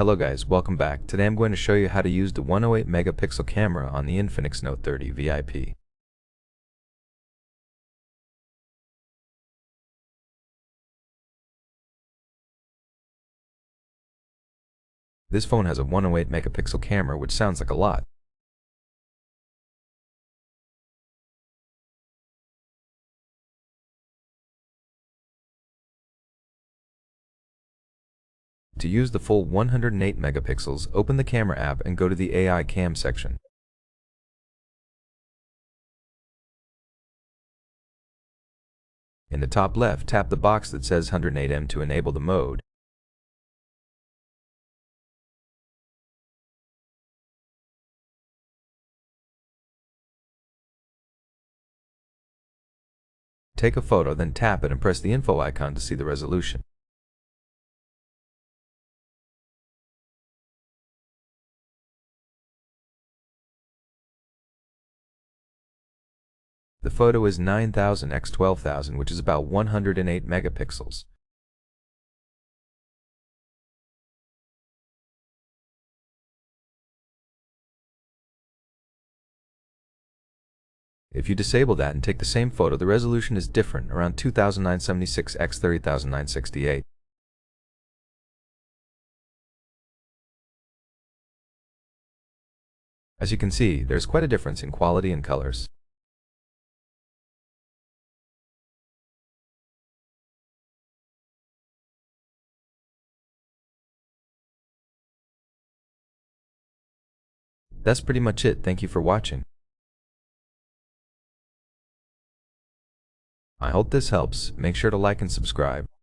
Hello guys, welcome back. Today I'm going to show you how to use the 108 megapixel camera on the INFINIX Note 30 VIP. This phone has a 108 megapixel camera, which sounds like a lot. To use the full 108 megapixels, open the camera app and go to the AI cam section. In the top left, tap the box that says 108M to enable the mode. Take a photo, then tap it and press the info icon to see the resolution. The photo is 9000 x 12000, which is about 108 megapixels. If you disable that and take the same photo, the resolution is different, around 2976 x 30968. As you can see, there's quite a difference in quality and colors. That's pretty much it. Thank you for watching. I hope this helps. Make sure to like and subscribe.